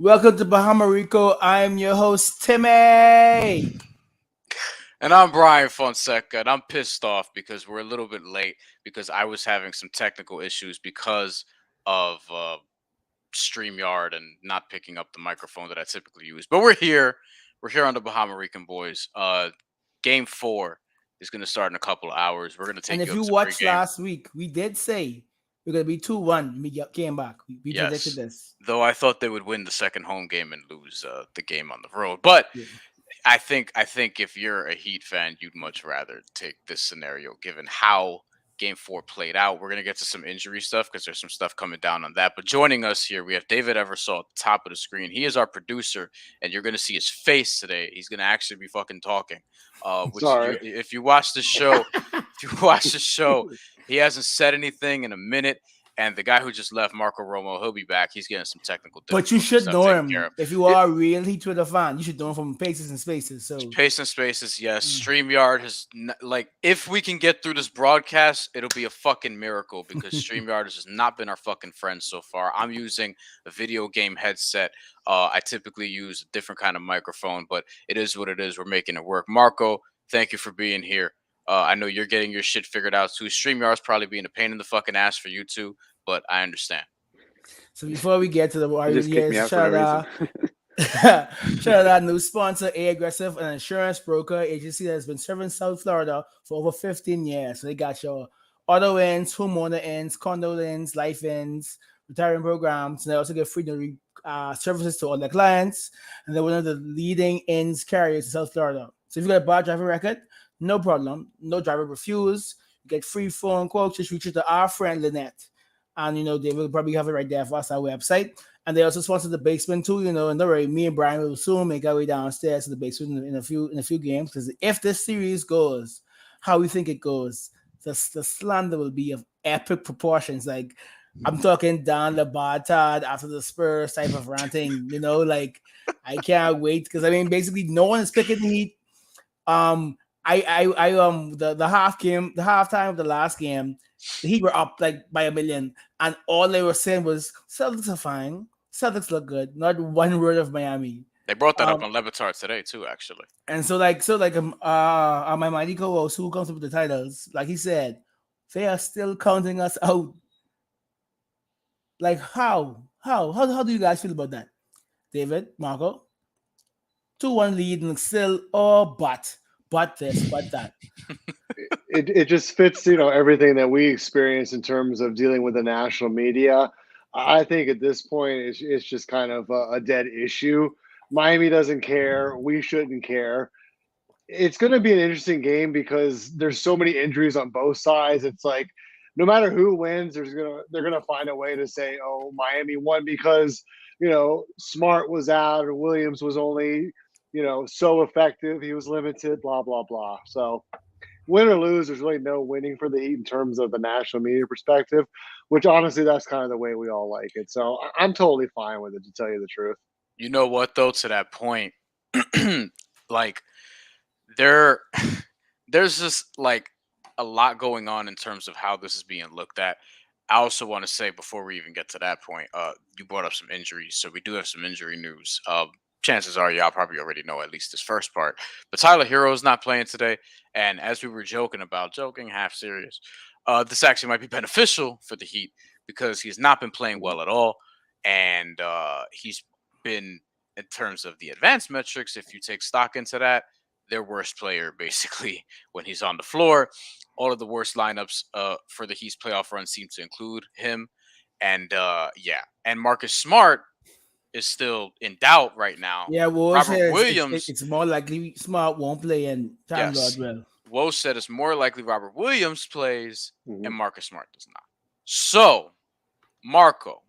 Welcome to Bahamarico. I'm your host, Timmy. And I'm Brian Fonseca, and I'm pissed off because we're a little bit late because I was having some technical issues because of StreamYard and not picking up the microphone that I typically use. But we're here. We're here on the Bahamarican Boys. Game 4 is going to start in a couple of hours. We're going to And take if you up you to watched pregame. last week, we did say we're going to be 2-1. We came back. We predicted Yes. this. Though I thought they would win the second home game and lose the game on the road. But Yeah. I think if you're a Heat fan, you'd much rather take this scenario given how game 4 played out. We're gonna get to some injury stuff because there's some stuff coming down on that. But joining us here, we have David Eversole at the top of the screen. He is our producer, and you're gonna see his face today. He's gonna actually be fucking talking. Which you, Sorry. if you watch the show, if you watch the show, he hasn't said anything in a minute. And the guy who just left, Marco Romo, he'll be back. He's getting some technical But you difficulty should stuff know taken care him. of. If you are a real Heat Twitter fan, you should know him from Paces and Spaces. So, Pace and spaces, yes. mm. StreamYard has like if we can get through this broadcast, it'll be a fucking miracle because StreamYard has not been our fucking friend so far. I'm using a video game headset. I typically use a different kind of microphone, but it is what it is. We're making it work. Marco, thank you for being here. I know you're getting your shit figured out too. StreamYard's probably being a pain in the fucking ass for you too, but I understand. So before we get to the He just kicked me yes, out for no reason. shout out our new sponsor, A Aggressive, an insurance broker agency that has been serving South Florida for over 15 years. So they got your auto ends, homeowner ends, condo ends, life ends, retirement programs. And they also get free delivery services to all their clients. And they're one of the leading ends carriers in South Florida. So if you got a bad driving record, no problem. No driver refuse. You get free phone quotes. Just reach out to our friend Lynette. And they will probably have it right there for us on our website. And they also sponsor the basement too, and don't worry, me and Brian will soon make our way downstairs to the basement in a few games. Because if this series goes how we think it goes, the slander will be of epic proportions. Like I'm talking Dan Labatard after the Spurs type of ranting, like I can't wait because I mean basically no one is picking the Heat. Um the halftime of the last game, the Heat were up like by a million, and all they were saying was Celtics are fine. Celtics look good. Not one word of Miami. They brought that up Um, on Levitar today too, actually. and my mighty co-host who comes up with the titles, like he said, they are still counting us out. Like how do you guys feel about that, David, Marco? 2-1 lead and still but this, but that. It just fits, everything that we experience in terms of dealing with the national media. I think at this point it's just kind of a dead issue. Miami doesn't care. We shouldn't care. It's going to be an interesting game because there's so many injuries on both sides. It's like no matter who wins, they're gonna find a way to say, "Oh, Miami won because Smart was out or Williams was only so effective. He was limited. Blah blah blah." So win or lose, there's really no winning for the Heat in terms of the national media perspective. Which honestly, that's kind of the way we all like it. So I'm totally fine with it, to tell you the truth. You know what though? To that point, like there, there's just like a lot going on in terms of how this is being looked at. I also want to say before we even get to that point, you brought up some injuries, so we do have some injury news. Chances are y'all probably already know at least this first part. But Tyler Hero is not playing today, and as we were joking half serious, this actually might be beneficial for the Heat because he's not been playing well at all, and he's been in terms of the advanced metrics. If you take stock into that, their worst player basically when he's on the floor. All of the worst lineups for the Heat's playoff run seem to include him. And yeah, and Marcus Smart is still in doubt right now. Yeah, Woj Robert says Williams, it's more likely Smart won't play and thank God yes. well. Woj said it's more likely Robert Williams plays and Mhm. Marcus Smart does not. So, Marco,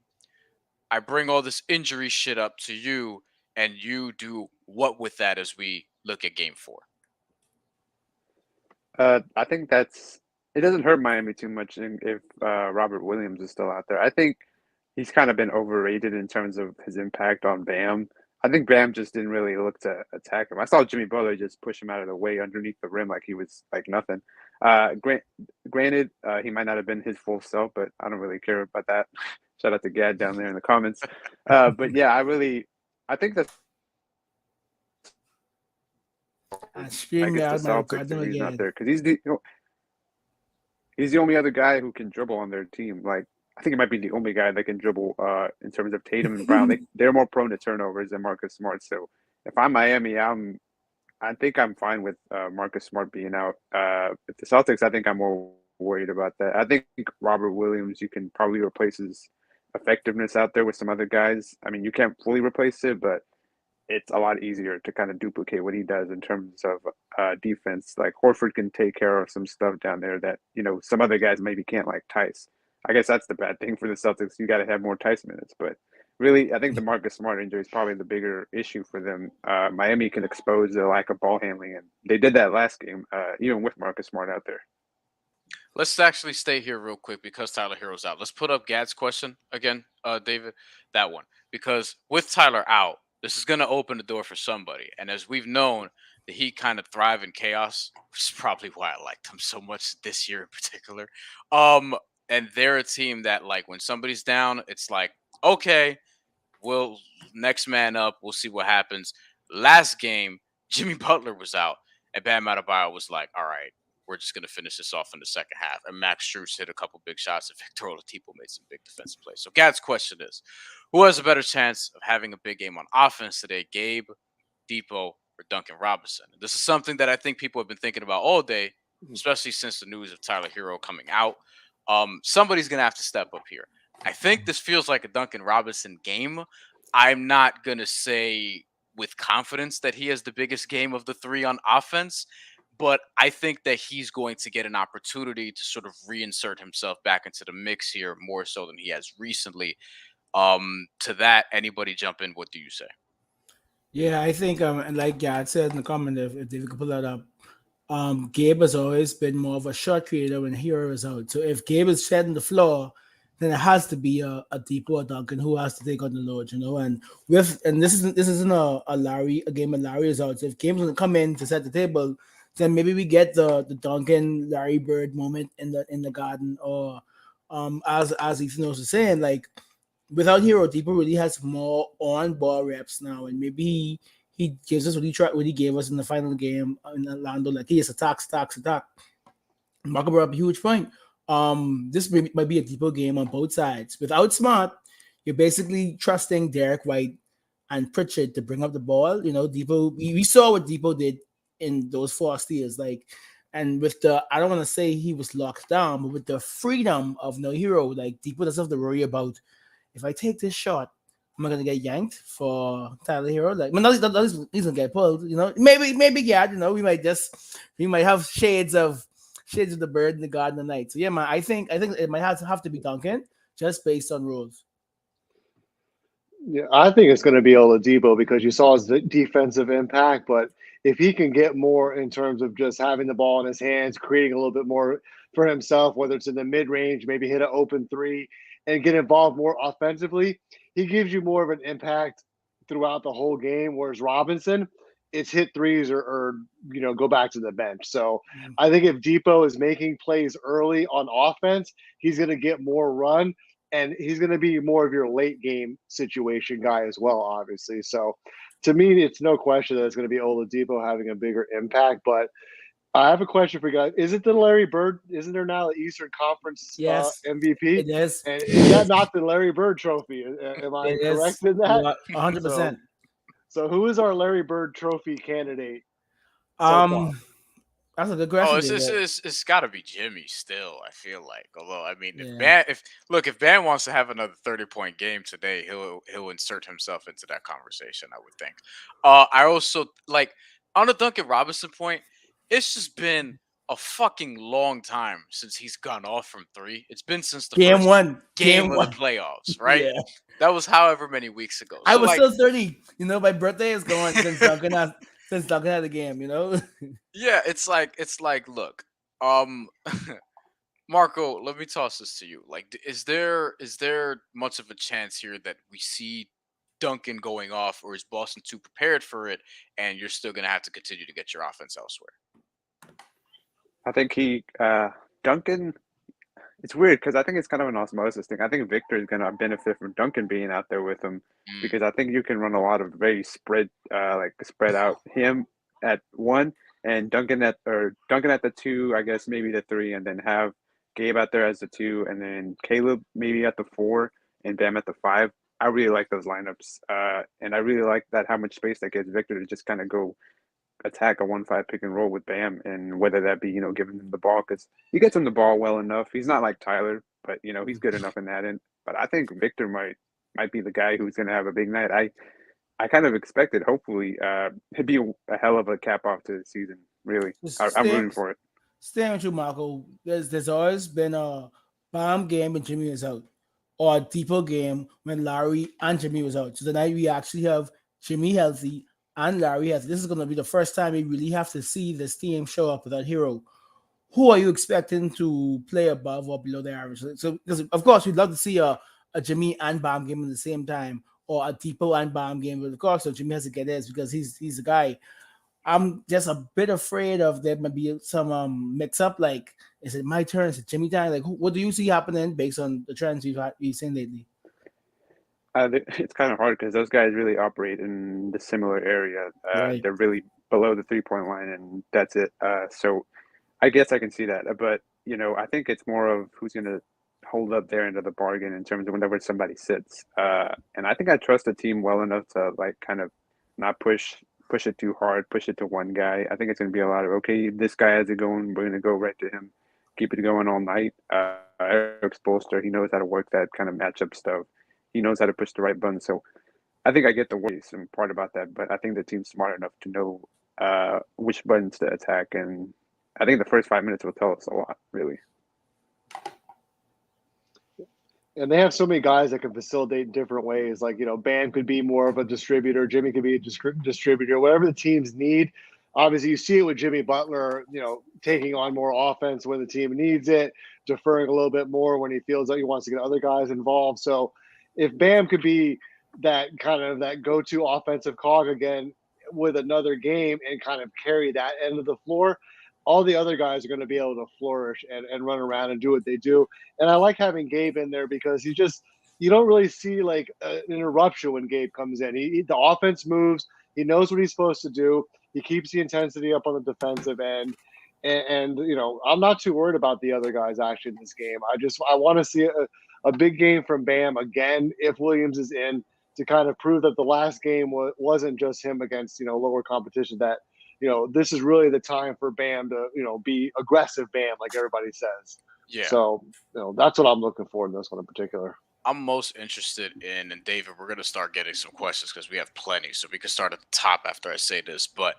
I bring all this injury shit up to you, and you do what with that as we look at game 4? I think it doesn't hurt Miami too much if Robert Williams is still out there. I think he's kind of been overrated in terms of his impact on Bam. I think Bam just didn't really look to attack him. I saw Jimmy Butler just push him out of the way underneath the rim like he was like nothing. Granted, he might not have been his full self, but I don't really care about that. Shout out to Gad down there in the comments. But yeah, I think that's And I scream guess the out my record Celtics them if he's not again. there because he's the only other guy who can dribble on their team. Like I think he might be the only guy that can dribble in terms of Tatum and Brown. They're more prone to turnovers than Marcus Smart. So if I'm Miami, I think I'm fine with Marcus Smart being out. If the Celtics, I think I'm more worried about that. I think Robert Williams, you can probably replace his effectiveness out there with some other guys. I mean, you can't fully replace it, but it's a lot easier to kind of duplicate what he does in terms of defense. Like Horford can take care of some stuff down there that some other guys maybe can't, like Tice. I guess that's the bad thing for the Celtics. You got to have more Tice minutes, but really, I think the Marcus Smart injury is probably the bigger issue for them. Miami can expose their lack of ball handling, and they did that last game, even with Marcus Smart out there. Let's actually stay here real quick because Tyler Hero's out. Let's put up Gad's question again, David. That one. Because with Tyler out, this is going to open the door for somebody. And as we've known, the Heat kind of thrive in chaos, which is probably why I liked them so much this year in particular. And they're a team that, like, when somebody's down, it's like, okay, we'll next man up. We'll see what happens. Last game, Jimmy Butler was out, and Bam Adebayo was like, all right, we're just going to finish this off in the second half. And Max Strus hit a couple big shots, and Victor Oladipo made some big defensive plays. So Gad's question is, who has a better chance of having a big game on offense today, Gabe, Depot, or Duncan Robinson? And this is something that I think people have been thinking about all day, especially since the news of Tyler Hero coming out. Somebody's going to have to step up here. I think this feels like a Duncan Robinson game. I'm not going to say with confidence that he has the biggest game of the three on offense, but I think that he's going to get an opportunity to sort of reinsert himself back into the mix here more so than he has recently. To that, anybody jump in? What do you say? Yeah, I think and like Gad said in the comment, if they could pull that up, Gabe has always been more of a shot creator when Hero is out. So if Gabe is shedding the floor, then it has to be a Depot or Duncan who has to take on the load, And this isn't a game of Larry is out. So if Gabe's gonna come in to set the table, then maybe we get the Duncan Larry Bird moment in the garden, or as Ethan was saying, like without Hero, Depot really has more on ball reps now, and maybe he gives us what he gave us in the final game in Orlando. Like he is attack. Marco brought up a huge point. This might be a Depot game on both sides. Without Smart, you're basically trusting Derek White and Pritchard to bring up the ball. Depot. We saw what Depot did in those 4 steals. And with I don't want to say he was locked down, but with the freedom of no Hero, like Depot doesn't have to worry about, if I take this shot, am I gonna get yanked for Tyler Hero? Like, he's gonna get pulled. Maybe yeah. We might have shades of the bird in the garden of night. So yeah, man, I think it might have to be Duncan just based on rules. Yeah, I think it's going to be Oladipo because you saw his defensive impact, but if he can get more in terms of just having the ball in his hands, creating a little bit more for himself, whether it's in the mid range, maybe hit an open three and get involved more offensively, he gives you more of an impact throughout the whole game. Whereas Robinson, it's hit threes or go back to the bench. So I think if Depot is making plays early on offense, he's going to get more run. And he's going to be more of your late game situation guy as well, obviously. So to me, it's no question that it's going to be Oladipo having a bigger impact. But I have a question for you guys. Is it the Larry Bird? Isn't there now the Eastern Conference Yes, MVP? it is. And is that not the Larry Bird trophy? Am I It correct is. in that? 100%. So who is our Larry Bird trophy candidate so far? That's a good Oh, question, it's David. it's got to be Jimmy still. I feel like, although I mean, Yeah. if Ban wants to have another 30-point game today, he'll insert himself into that conversation. I would think. I also like on the Duncan Robinson point. It's just been a fucking long time since he's gone off from three. It's been since the Game first one. game Game of the one. playoffs, right? Yeah. That was however many weeks ago. I So was like, still 30. My birthday is going since Duncan had the game. yeah, it's like, look, um. Marco, let me toss this to you. Like, is there much of a chance here that we see Duncan going off, or is Boston too prepared for it, and you're still going to have to continue to get your offense elsewhere? I think Duncan, It's weird because I think it's kind of an osmosis thing. I think Victor is going to benefit from Duncan being out there with him Mm. because I think you can run a lot of very spread out him at one and Duncan at the two, I guess maybe the three, and then have Gabe out there as the two, and then Caleb maybe at the four and Bam at the five. I really like those lineups, and I really like that how much space that gives Victor to just kind of go attack a 1-5 pick and roll with Bam, and whether that be giving him the ball because he gets him the ball well enough. He's not like Tyler, but he's good enough in that end. But I think Victor might be the guy who's going to have a big night. I kind of expected, hopefully, it'd be a hell of a cap off to the season. Really, I'm Stay, rooting for it. staying with you, Marco. There's always been a bomb game when Jimmy was out, or a deeper game when Larry and Jimmy was out. So tonight we actually have Jimmy healthy and Larry healthy. This is going to be the first time we really have to see this team show up without Hero. Who are you expecting to play above or below the average? So, because of course, we'd love to see a Jimmy and Bomb game at the same time, or a Depot and Bomb game. But of course, so Jimmy has to get his because he's the guy. I'm just a bit afraid of there might be some mix up. Like, is it my turn? Is it Jimmy time? Like, what do you see happening based on the trends we've seen lately? It's kind of hard because those guys really operate in the similar area. Right. They're really below the 3-point line, and that's it. So I guess I can see that, but I think it's more of who's going to hold up their end of the bargain in terms of whenever somebody sits. And I think I trust the team well enough to like kind of not push it too hard, push it to one guy. I think it's going to be a lot of okay, this guy has it going, we're going to go right to him, keep it going all night. Eric Spoelstra, he knows how to work that kind of matchup stuff. He knows how to push the right button. So I think I get the worries and part about that, but I think the team's smart enough to know which buttons to attack, and I think the first 5 minutes will tell us a lot, really. And they have so many guys that can facilitate in different ways. Like, Bam could be more of a distributor. Jimmy could be a distributor, whatever the teams need. Obviously, you see it with Jimmy Butler, taking on more offense when the team needs it, deferring a little bit more when he feels like he wants to get other guys involved. So if Bam could be that kind of that go-to offensive cog again with another game and kind of carry that end of the floor, all the other guys are going to be able to flourish and run around and do what they do. And I like having Gabe in there because you don't really see like an interruption when Gabe comes in. The offense moves. He knows what he's supposed to do. He keeps the intensity up on the defensive end. And I'm not too worried about the other guys actually in this game. I want to see a big game from Bam again if Williams is in to kind of prove that the last game wasn't just him against lower competition. That this is really the time for Bam to be aggressive Bam like everybody says. Yeah. So that's what I'm looking for in this one in particular. I'm most interested in, and David, we're going to start getting some questions because we have plenty. So we can start at the top after I say this. But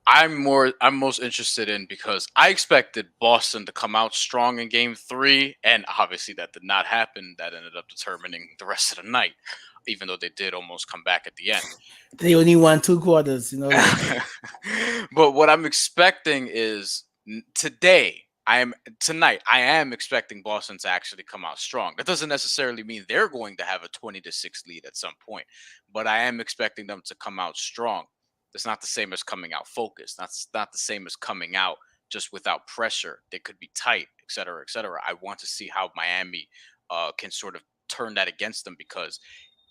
I'm most interested in because I expected Boston to come out strong in game 3. And obviously that did not happen. That ended up determining the rest of the night, even though they did almost come back at the end. They only won 2 quarters, But what I'm expecting is tonight I am expecting Boston to actually come out strong. That doesn't necessarily mean they're going to have a 20-6 lead at some point, but I am expecting them to come out strong. That's not the same as coming out focused. That's not the same as coming out just without pressure. They could be tight, et cetera, et cetera. I want to see how Miami can sort of turn that against them, because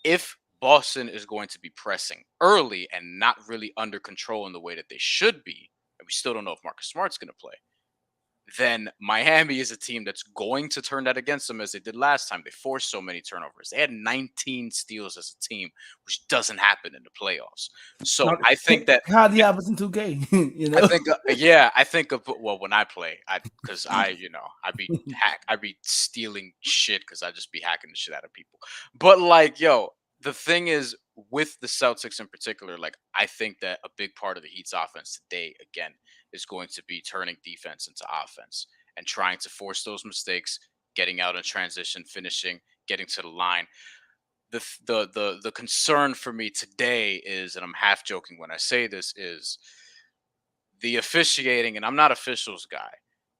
if Boston is going to be pressing early and not really under control in the way that they should be, and we still don't know if Marcus Smart's going to play, then Miami is a team that's going to turn that against them as they did last time. They forced so many turnovers. They had 19 steals as a team, which doesn't happen in the playoffs. So I think that hardly happens in 2K. I think, I think of when I play, because I be stealing shit because I just be hacking the shit out of people. But like, the thing is with the Celtics in particular, like I think that a big part of the Heat's offense today, again, is going to be turning defense into offense and trying to force those mistakes, getting out in transition, finishing, getting to the line. The concern for me today is, and I'm half joking when I say this, is the officiating, and I'm not officials guy.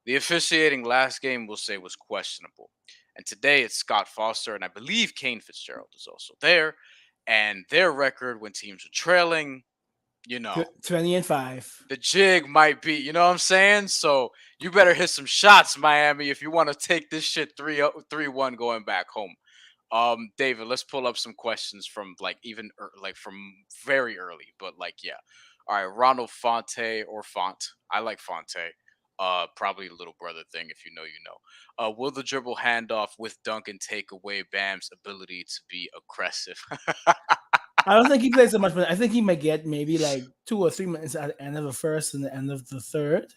The officiating last game we'll say was questionable. And today it's Scott Foster, and I believe Kane Fitzgerald is also there. And their record when teams are trailing, you know, 20-5. the jig might be, you know what I'm saying? So you better hit some shots, Miami, if you want to take this shit 3-1 going back home. David, let's pull up some questions from like even like from very early, but like yeah. All right, Ronald Fonte or Font. I like Fonte. Probably a little brother thing. If you know, you know. Will the dribble handoff with Duncan take away Bam's ability to be aggressive? I don't think he plays so much, but I think he might get maybe like 2 or 3 minutes at the end of the first and the end of the third.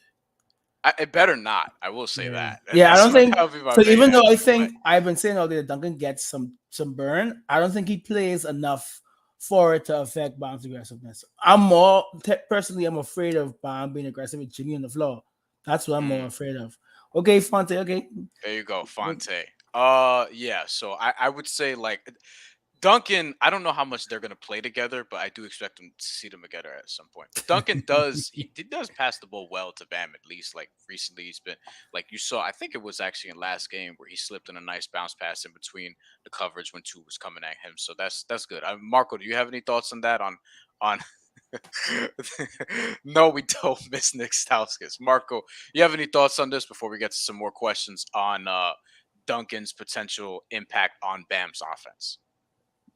It better not. I will say Yeah, that. yeah. I don't think That would be my so. main Even though I answer, but think I've been saying all day that Duncan gets some burn, I don't think he plays enough for it to affect Bam's aggressiveness. Personally, I'm afraid of Bam being aggressive with Jimmy on the floor. That's what I'm more afraid of. Okay, Fonte. Okay, there you go, Fonte. Yeah. So I would say like Duncan, I don't know how much they're gonna play together, but I do expect them to see them together at some point. But Duncan does he does pass the ball well to Bam at least. Like recently, he's been like you saw. I think it was actually in last game where he slipped in a nice bounce pass in between the coverage when two was coming at him. So that's good. Marco, do you have any thoughts on that? On no, we don't miss Nick Stauskas. Marco, you have any thoughts on this before we get to some more questions on Duncan's potential impact on Bam's offense?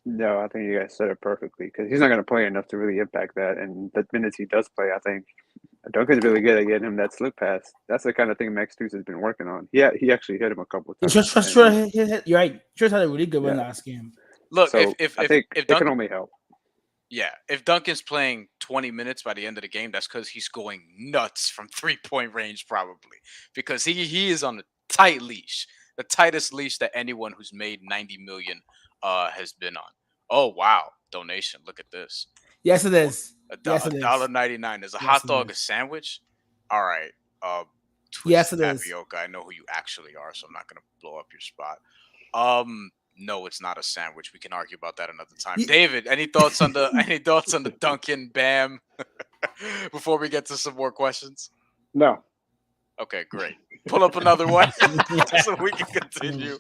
No, I think you guys said it perfectly because he's not going to play enough to really impact that. And the minutes he does play, I think Duncan's really good at getting him that slip pass. That's the kind of thing Max Deuce has been working on. Yeah, he actually hit him a couple of times. You're right. Just had a really good one Yeah. last game. Look, So if I think it Duncan, can only help. yeah, if Duncan's playing 20 minutes by the end of the game, that's because he's going nuts from 3-point range, probably because he is on a tight leash, the tightest leash that anyone who's made 90 million has been on. Oh wow, donation! Look at this. Yes, it is. A Yes, it is. $1.99. Is a Yes, hot it dog a is. sandwich? All right. Yes, Twisted it is. tapioca. I know who you actually are, so I'm not gonna blow up your spot. No, it's not a sandwich. We can argue about that another time. Ye- David, any thoughts on the Duncan Bam before we get to some more questions? No. Okay, great. Pull up another one so we can continue.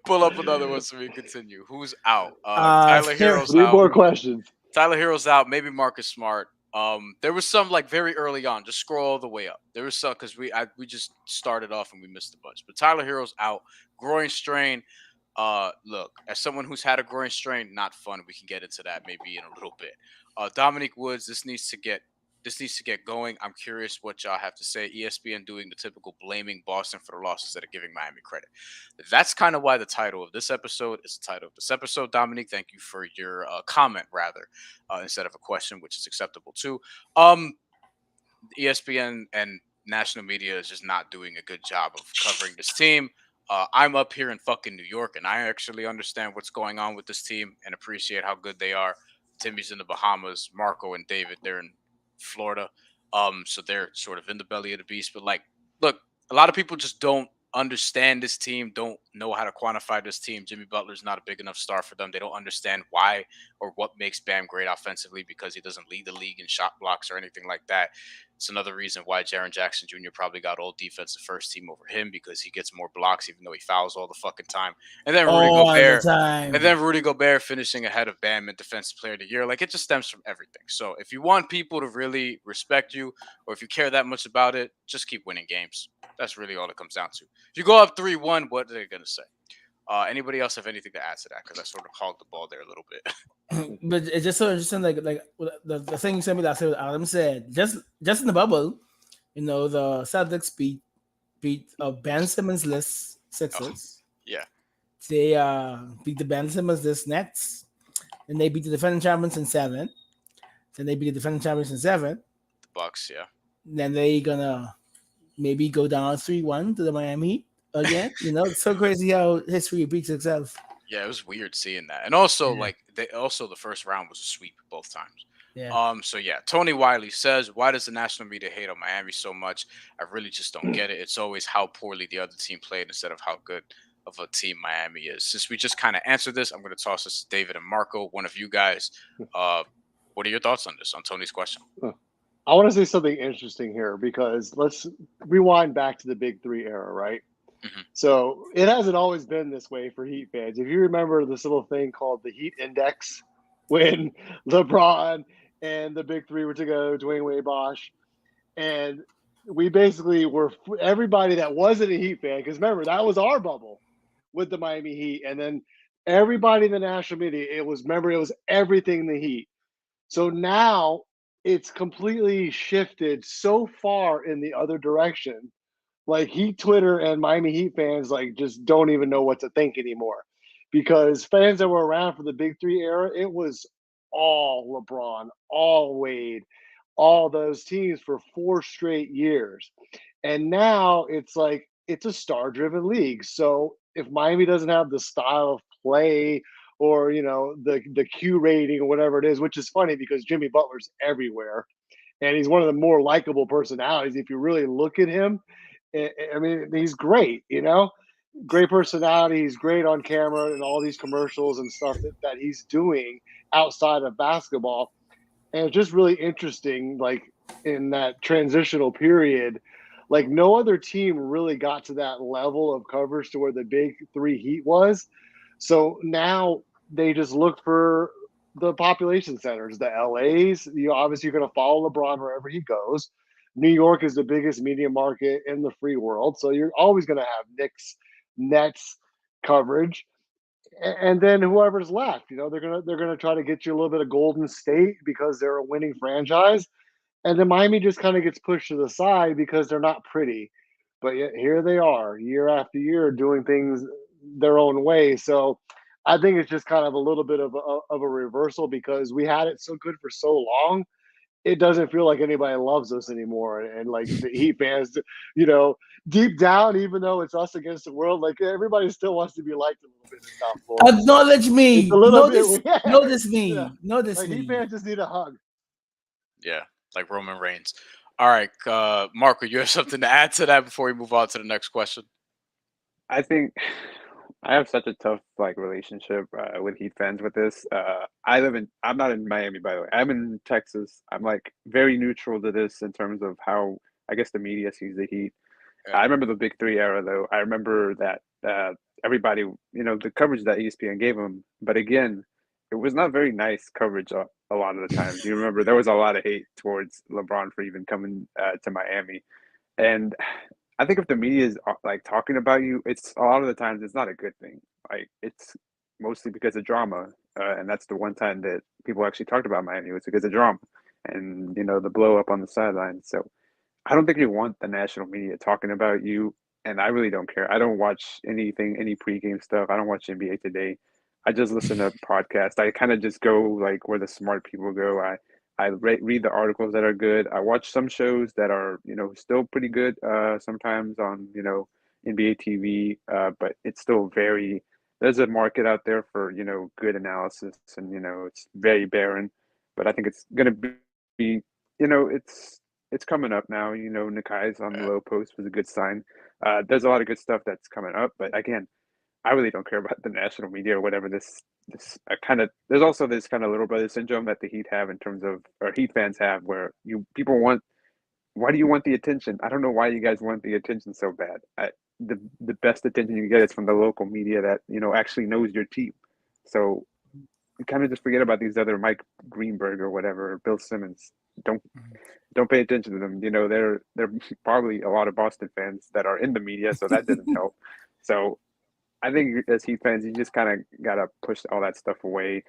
Pull up another one so we can continue. Who's out? Tyler Here, Hero's 3 out. more questions. Tyler Hero's out. Maybe Marcus Smart. There was some like very early on. Just scroll all the way up. There was some because we just started off and we missed a bunch. But Tyler Hero's out. Groin strain. Look, as someone who's had a groin strain, not fun. We can get into that maybe in a little bit. Dominique Woods. This needs to get going. I'm curious what y'all have to say. ESPN doing the typical blaming Boston for the losses instead of giving Miami credit. That's kind of why the title of this episode is the title of this episode. Dominique, thank you for your comment, rather, instead of a question, which is acceptable too. ESPN and national media is just not doing a good job of covering this team. I'm up here in fucking New York, and I actually understand what's going on with this team and appreciate how good they are. Timmy's in the Bahamas. Marco and David, they're in Florida. So they're sort of in the belly of the beast. But like, look, a lot of people just don't understand this team, don't know how to quantify this team. Jimmy Butler's not a big enough star for them. They don't understand why or what makes Bam great offensively because he doesn't lead the league in shot blocks or anything like that. It's another reason why Jaren Jackson Jr. probably got all defensive first team over him because he gets more blocks even though he fouls all the fucking time. And then Rudy all the Gobert. time. And then Rudy Gobert finishing ahead of Bam in Defensive Player of the Year. Like, it just stems from everything. So if you want people to really respect you or if you care that much about it, just keep winning games. That's really all it comes down to. If you go up 3-1, what are they going to say? Anybody else have anything to add to that? Because I sort of hogged the ball there a little bit. But it's just so interesting, like the thing you sent me last night, what Adam said, just in the bubble, the Celtics beat Ben Simmons list Sixers. Yeah. They beat the Ben Simmons list Nets, and they beat the defending champions in 7. Then they beat the defending champions in 7. The Bucks, yeah. Then they gonna maybe go down 3-1 to the Miami Heat again. It's so crazy how history repeats itself. Yeah, it was weird seeing that. And also, Yeah. the first round was a sweep both times. Yeah. So yeah, Tony Wiley says, why does the national media hate on Miami so much? I really just don't get it. It's always how poorly the other team played instead of how good of a team Miami is. Since we just kind of answered this, I'm going to toss this to David and Marco, one of you guys. What are your thoughts on this, on Tony's question? I want to say something interesting here because let's rewind back to the Big Three era, right? Mhm. So it hasn't always been this way for Heat fans. If you remember this little thing called the Heat Index, when LeBron and the big three were together, Dwayne Wade, Bosh, and we basically were everybody that wasn't a Heat fan, because remember that was our bubble with the Miami Heat, and then everybody in the national media, it was everything the Heat. So now it's completely shifted so far in the other direction. Like Heat Twitter and Miami Heat fans like just don't even know what to think anymore. Because fans that were around for the Big Three era, it was all LeBron, all Wade, all those teams for 4 straight years. And now it's like it's a star-driven league. So if Miami doesn't have the style of play or the Q rating or whatever it is, which is funny because Jimmy Butler's everywhere and he's one of the more likable personalities. If you really look at him, I mean, he's great. Great personality. He's great on camera and all these commercials and stuff that he's doing outside of basketball. And it's just really interesting, like in that transitional period, like no other team really got to that level of coverage to where the big three Heat was. So now they just look for the population centers, the LAs. Obviously you're going to follow LeBron wherever he goes. New York is the biggest media market in the free world, so you're always going to have Knicks, Nets coverage. And then whoever's left, they're gonna try to get you a little bit of Golden State because they're a winning franchise, and then Miami just kind of gets pushed to the side because they're not pretty. But yet here they are, year after year, doing things their own way. So I think it's just kind of a little bit of a reversal because we had it so good for so long. It doesn't feel like anybody loves us anymore. And like the Heat fans, deep down, even though it's us against the world, like everybody still wants to be liked a little bit in South Florida. Acknowledge me. It's a little bit. Notice me. Notice like me. Heat fans just need a hug. Yeah, like Roman Reigns. All right, Marco, you have something to add to that before we move on to the next question? I think I have such a tough relationship with Heat fans with this. I'm not in Miami, by the way. I'm in Texas. I'm like very neutral to this in terms of how I guess the media sees the Heat. Yeah. I remember the Big Three era, though. I remember that everybody, the coverage that ESPN gave them. But again, it was not very nice coverage a lot of the times. You remember there was a lot of hate towards LeBron for even coming to Miami. And I think if the media is talking about you, it's a lot of the times it's not a good thing. Like it's mostly because of drama, and that's the one time that people actually talked about Miami was because of drama and the blow up on the sideline. So I don't think you want the national media talking about you, and I really don't care. I don't watch anything, any pregame stuff. I don't watch NBA Today. I just listen to podcasts. I kind of just go where the smart people go. I read the articles that are good. I watch some shows that are still pretty good sometimes on NBA TV, but it's still there's a market out there for good analysis, and it's very barren. But I think it's gonna be it's coming up now. Nakai's on the low post was a good sign. There's a lot of good stuff that's coming up, but again, I really don't care about the national media or whatever. There's also this kind of little brother syndrome that the Heat have in terms of, or Heat fans have, where people want. Why do you want the attention? I don't know why you guys want the attention so bad. The best attention you get is from the local media that actually knows your team. So you kind of just forget about these other Mike Greenberg or whatever, or Bill Simmons. Don't pay attention to them. They're probably a lot of Boston fans that are in the media, so that didn't help. So I think as Heat fans, you just kind of gotta push all that stuff away.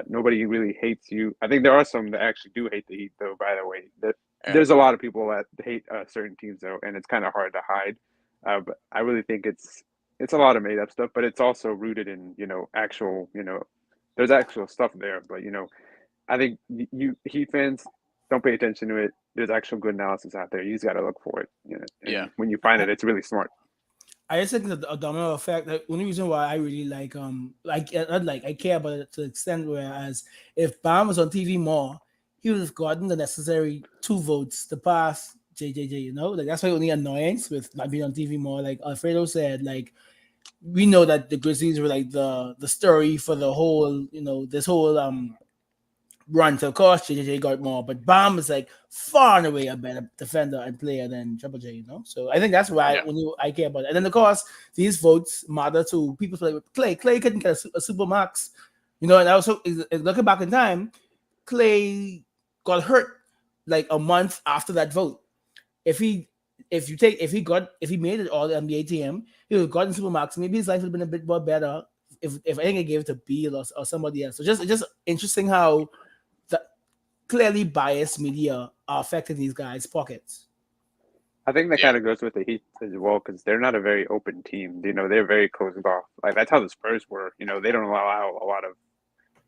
Nobody really hates you. I think there are some that actually do hate the Heat, though. By the way, there's a lot of people that hate certain teams, though, and it's kind of hard to hide. But I really think it's a lot of made up stuff, but it's also rooted in actual there's actual stuff there. But I think you Heat fans don't pay attention to it. There's actual good analysis out there. You just got to look for it. And when you find it, it's really smart. I just think that a domino effect. The only reason why I really I care about it to the extent whereas if Bam was on TV more, he would have gotten the necessary 2 votes to pass JJJ. That's my only annoyance with not being on TV more. Like Alfredo said, we know that the Grizzlies were the story for the whole this whole run. So of course JJJ got more, but Bam is far and away a better defender and player than Triple J, So I think that's why I care about it. And then of course these votes matter to people like Clay. Clay couldn't get a super max, and also looking back in time, Clay got hurt like a month after that vote. If he made it all the NBA team, he would have gotten Supermax. Maybe his life would have been a bit more better if I think I gave it to Beal or somebody else. So just interesting how the clearly biased media are affecting these guys' pockets. I think that kind of goes with the Heat as well because they're not a very open team. They're very closed off. Like that's how the Spurs were. They don't allow a lot of.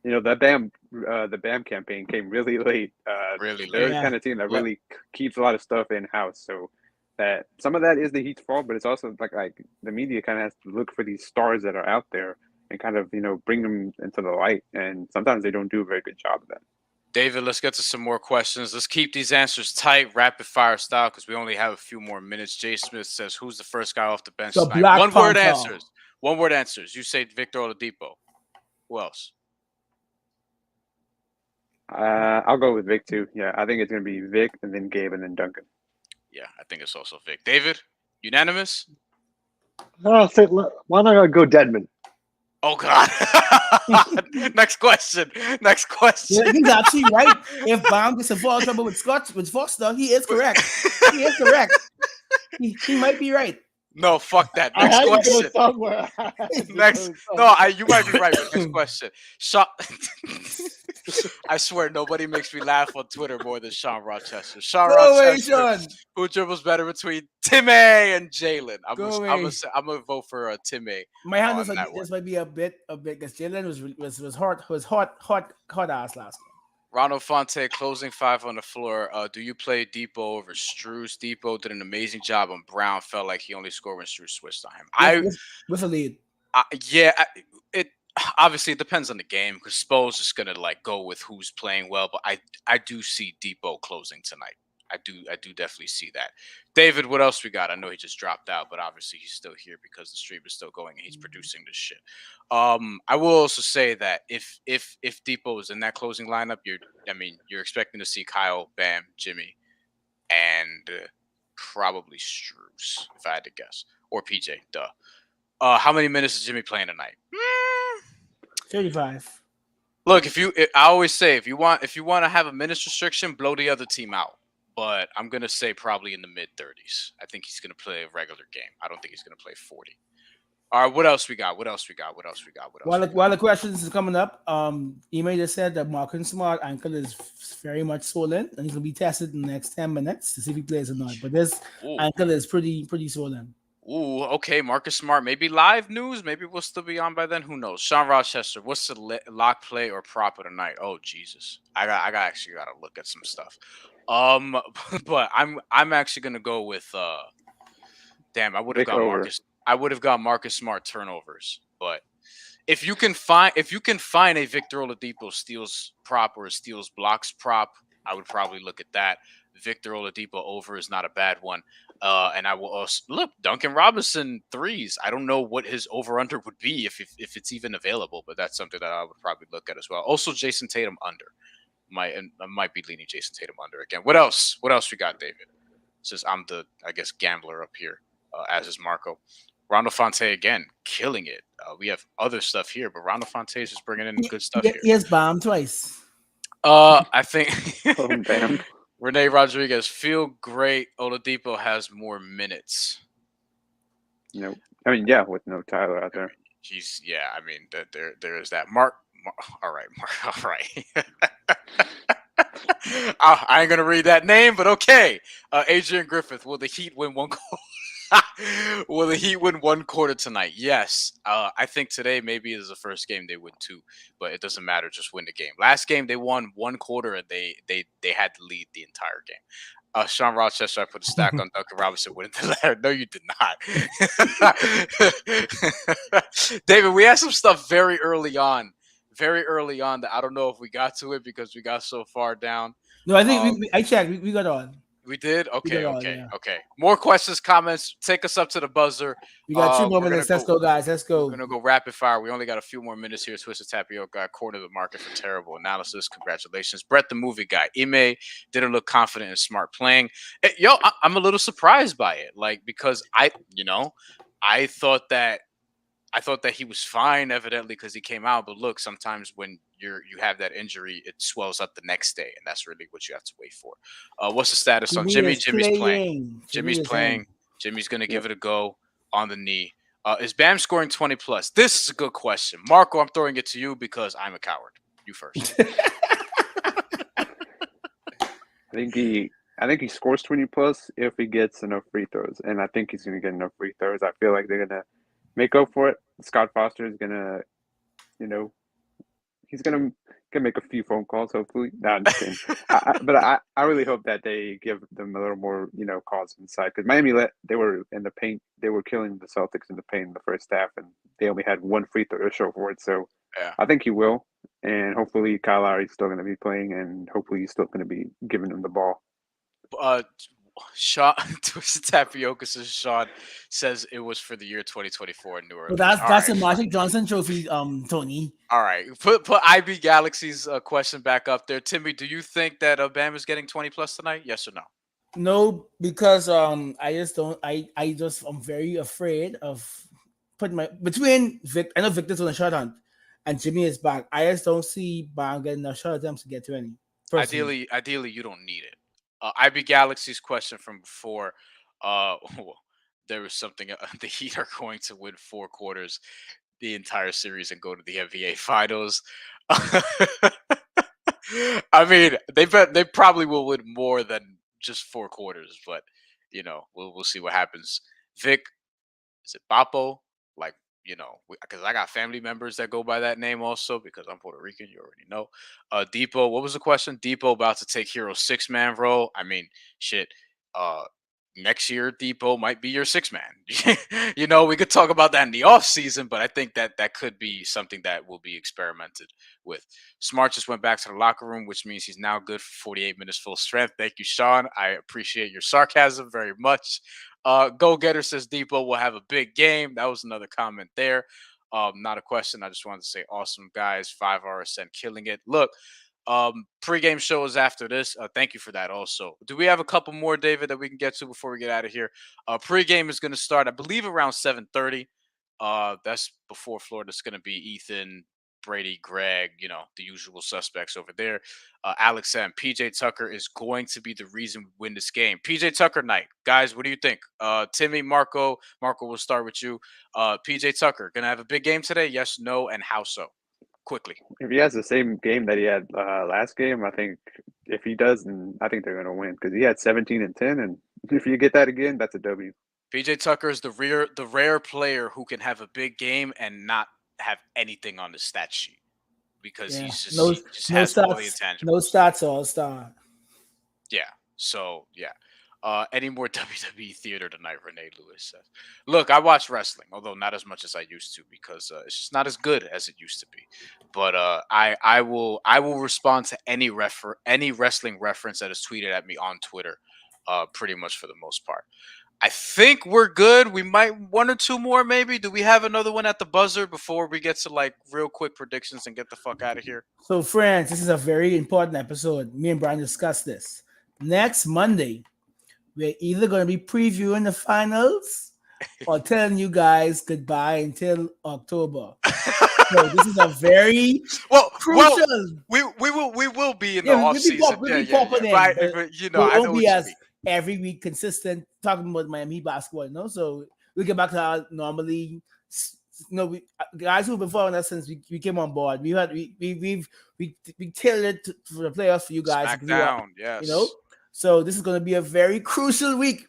The BAM campaign came really late. Really They're late. the kind of team that really keeps a lot of stuff in house. So that some of that is the Heat's fault, but it's also like the media kind of has to look for these stars that are out there and kind of bring them into the light. And sometimes they don't do a very good job of that. David, let's get to some more questions. Let's keep these answers tight, rapid fire style, because we only have a few more minutes. Jay Smith says, "Who's the first guy off the bench The tonight?" Black One word Panther. answers. One word answers. You say Victor Oladipo. Who else? I'll go with Vic too. Yeah, I think it's going to be Vic and then Gabe and then Duncan. Yeah, I think it's also Vic. David, unanimous? I'll say, why not go Deadman? Oh, God. Next question. Yeah, he's actually right. If Baum gets involved trouble with Foster, he is correct. He might be right. No, fuck that. I Next had to question. go somewhere. You might be right. But next question. I swear nobody makes me laugh on Twitter more than Sean Rochester. Sean. Who dribbles better between Timmy and Jalen? I'm gonna vote for Timmy. My hand is like this might be a bit because Jalen was hot ass last game. Ronald Fonte, closing five on the floor. Do you play Depot over Strus? Depot did an amazing job on Brown. Felt like he only scored when Strus switched on him. With a lead. It obviously it depends on the game because Spo's just gonna go with who's playing well. But I do see Depot closing tonight. I do definitely see that. David, what else we got? I know he just dropped out, but obviously he's still here because the stream is still going and he's producing this shit. I will also say that if Depot is in that closing lineup, you're expecting to see Kyle, Bam, Jimmy, and probably Strus, if I had to guess, or PJ. Duh. How many minutes is Jimmy playing tonight? 35. Look, I always say if you want to have a minutes restriction, blow the other team out. But I'm gonna say probably in the mid-30s. I think he's gonna play a regular game. I don't think he's gonna play 40. All right, what else we got? While the questions is coming up, Ime just said that Marcus Smart ankle is very much swollen and he's gonna be tested in the next 10 minutes to see if he plays or not. But this ankle is pretty swollen. Ooh, okay, Marcus Smart. Maybe live news. Maybe we'll still be on by then. Who knows? Sean Rochester, what's the lock play or prop of the night? Oh Jesus, I actually gotta look at some stuff. But I'm actually gonna go with damn, I would have got Marcus. I would have got Marcus Smart turnovers, but if you can find a Victor Oladipo steals prop or a steals blocks prop, I would probably look at that. Victor Oladipo over is not a bad one. And I will also look Duncan Robinson threes. I don't know what his over under would be if it's even available, but that's something that I would probably look at as well. Also, Jason Tatum under. I might be leaning Jason Tatum under again. What else? What else we got, David? Since I'm the gambler up here, as is Marco. Rondo Fonte again, killing it. We have other stuff here, but Rondo Fonte is just bringing in good stuff here. Yes, bomb twice. I think Bam. Renee Rodriguez, feel great. Oladipo has more minutes. No, I mean, yeah, with no Tyler out there. There is that. Mark. All right, Mark. All right. I ain't gonna read that name, but okay. Adrian Griffith, will the Heat win one quarter? Will the Heat win one quarter tonight? Yes. I think today maybe is the first game they win two, but it doesn't matter. Just win the game. Last game they won one quarter and they had to lead the entire game. Sean Rochester, I put a stack on Duncan Robinson winning the ladder. No, you did not. David, we had some stuff very early on that I don't know if we got to it because we got so far down. No, I think I checked. We got on. We did? Okay. Yeah. More questions, comments. Take us up to the buzzer. We got 2 more minutes. Let's go, guys. Let's go. We're going to go rapid fire. We only got a few more minutes here. Twisted Tapioca, corner the market for terrible analysis. Congratulations. Brett, the movie guy. Ime didn't look confident and smart playing. I'm a little surprised by it. Because I thought that he was fine, evidently, because he came out. But look, sometimes when you have that injury, it swells up the next day, and that's really what you have to wait for. What's the status on Jimmy Jimmy? is Jimmy's playing. playing. Jimmy's Jimmy is playing. in. Jimmy's gonna give Yep. it a go on the knee. Is Bam scoring 20 plus? This is a good question, Marco. I'm throwing it to you because I'm a coward. You first. I think he scores 20 plus if he gets enough free throws, and I think he's going to get enough free throws. I feel like they're going to make up for it. Scott Foster is going to, you know, he's going to make a few phone calls. Hopefully, no, I'm just kidding. But I really hope that they give them a little more, calls inside, because Miami they were in the paint. They were killing the Celtics in the paint in the first half, and they only had one free throw to show for it. So Yeah. I think he will, and hopefully Kyle Lowry's still going to be playing, and hopefully he's still going to be giving them the ball. Sean Twisted Tapioca says Sean says it was for the year 2024 in New Orleans. Well, that's All a right, Magic Johnson trophy, Tony. all right. Put IB Galaxy's question back up there. Timmy, do you think that Bama's getting 20 plus tonight? Yes or no? No, because I just don't. I'm very afraid of putting my between Vic. I know Victor's on a shot hunt, and Jimmy is back. I just don't see Bam getting enough shot attempts to get 20. Personally. Ideally, you don't need it. IB Galaxy's question from before. There was something. The Heat are going to win 4 quarters, the entire series, and go to the NBA Finals. I mean, they probably will win more than just 4 quarters, but we'll see what happens. Vic, is it Bapo? Like, because I got family members that go by that name also, because I'm Puerto Rican. You already know. Depot, what was the question? Depot about to take Hero's 6-man role. I mean, shit. Next year, Depot might be your 6-man. We could talk about that in the off season, but I think that could be something that will be experimented with. Smart just went back to the locker room, which means he's now good for 48 minutes full strength. Thank you, Sean. I appreciate your sarcasm very much. Go Getter says Depot will have a big game. That was another comment there. Not a question. I just wanted to say awesome guys. 5 RSN killing it. Look, pregame show is after this. Thank you for that also. Do we have a couple more, David, that we can get to before we get out of here? Pregame is going to start, I believe, around 7:30. That's before Florida. It's going to be Ethan, Brady, Greg, the usual suspects over there. Alex M. PJ Tucker is going to be the reason we win this game. PJ Tucker night. Guys, what do you think? Timmy, Marco, we'll start with you. PJ Tucker, going to have a big game today? Yes, no, and how so? Quickly. If he has the same game that he had last game, I think if he does, then I think they're going to win, because he had 17 and 10, and if you get that again, that's a W. PJ Tucker is the rare player who can have a big game and not have anything on the stat sheet, because he just has all the intangibles. No stats all-star. Yeah. So yeah. Any more WWE theater tonight? Renee Lewis says. Look, I watch wrestling, although not as much as I used to, because it's just not as good as it used to be. But I will respond to any wrestling reference that is tweeted at me on Twitter, pretty much for the most part. I think we're good. We might 1 or 2 more, maybe. Do we have another one at the buzzer before we get to real quick predictions and get the fuck out of here? So, friends, this is a very important episode. Me and Brian discussed this. Next Monday, we're either going to be previewing the finals or telling you guys goodbye until October. So this is a very crucial. We will be in the off season. Right? I know be as every week consistent talking about Miami basketball. So we get back to our normally. Guys who've been following us since we came on board. We tailored it for the playoffs for you guys. SmackDown, yes. So this is going to be a very crucial week.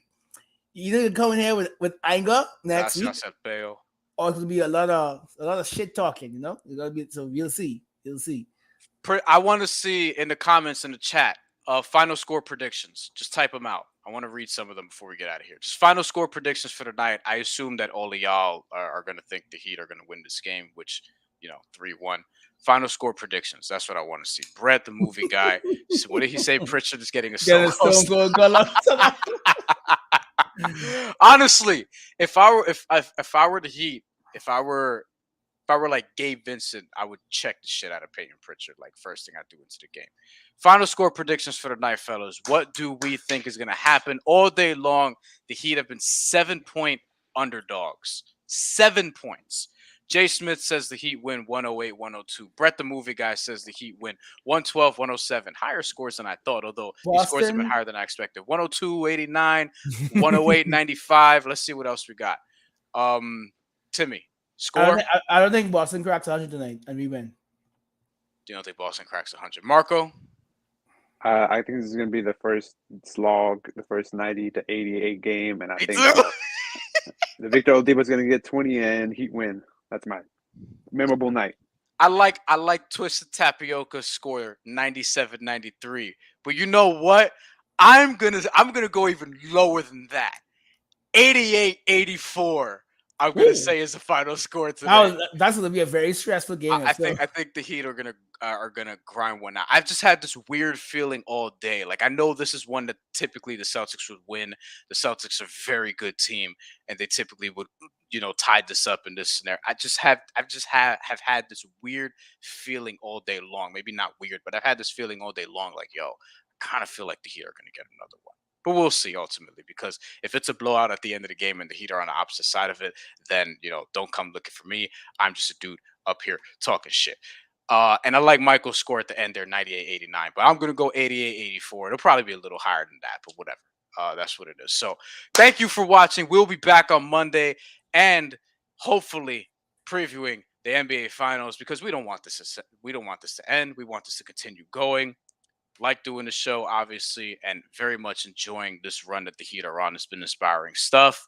You're either coming here with anger next week, or it's going to be a lot of shit talking. It's going to be, so we'll see. I want to see in the comments in the chat final score predictions. Just type them out. I want to read some of them before we get out of here. Just final score predictions for tonight. I assume that all of y'all are going to think the Heat are going to win this game, which 3-1. Final score predictions. That's what I want to see. Brett, the movie guy. So what did he say? Pritchard is getting a Stone Cold Honestly, if I were the Heat, if I were like Gabe Vincent, I would check the shit out of Peyton Pritchard first thing I do into the game. Final score predictions for the night, fellas. What do we think is going to happen all day long? The Heat have been 7-point underdogs. 7 points. Jay Smith says the Heat win 108-102. Brett the Movie Guy says the Heat win 112-107. Higher scores than I thought, although these scores have been Boston. higher than I expected. 102-89, 108-95. Let's see what else we got. Timmy, score? I don't think Boston cracks 100 tonight and we win. Do you not think Boston cracks 100? Marco? I think this is going to be the first slog, the first 90 to 88 game, and I think the Victor Oladipo is going to get 20 and Heat win. That's my memorable night. I like Twisted Tapioca score 97-93. But you know what? I'm gonna go even lower than that. 88-84. I'm gonna say is the final score today. That's gonna be a very stressful game. I think the Heat are gonna grind one out. I've just had this weird feeling all day. Like I know this is one that typically the Celtics would win. The Celtics are a very good team, and they typically would, tie this up in this scenario. I've just had this weird feeling all day long. Maybe not weird, but I've had this feeling all day long. Like, yo, I kind of feel like the Heat are gonna get another one. But we'll see ultimately, because if it's a blowout at the end of the game and the Heat are on the opposite side of it, then, don't come looking for me. I'm just a dude up here talking shit. And I like Michael's score at the end there, 98-89. But I'm going to go 88-84. It'll probably be a little higher than that, but whatever. That's what it is. So thank you for watching. We'll be back on Monday and hopefully previewing the NBA Finals, because we don't want this to end. We want this to continue going. Like doing the show, obviously, and very much enjoying this run that the Heat are on. It's been inspiring stuff.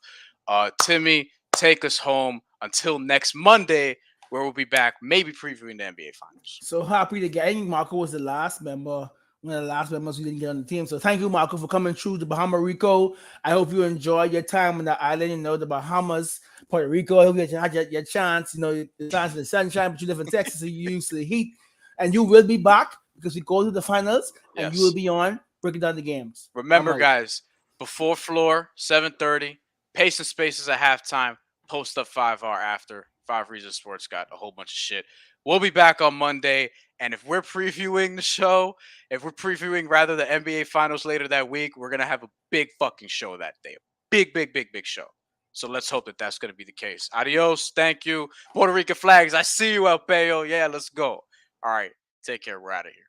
Timmy, take us home until next Monday, where we'll be back, maybe previewing the NBA Finals. So happy to get. I think Marco was the last member, one of the last members we didn't get on the team. So thank you, Marco, for coming through to Bahamarico. I hope you enjoyed your time on the island, the Bahamas, Puerto Rico. I hope you had your chance, the chance of the sunshine, but you live in Texas, so you used to the heat. And you will be back, because we go to the finals, and you will be on breaking down the games. Remember, guys, before floor, 7:30, pace and spaces at halftime, post up 5 hour after. 5 Reasons Sports got a whole bunch of shit. We'll be back on Monday, and if we're previewing the show, the NBA Finals later that week, we're going to have a big fucking show that day. Big show. So let's hope that that's going to be the case. Adios. Thank you. Puerto Rican flags. I see you, El Payo. Yeah, let's go. All right. Take care. We're out of here.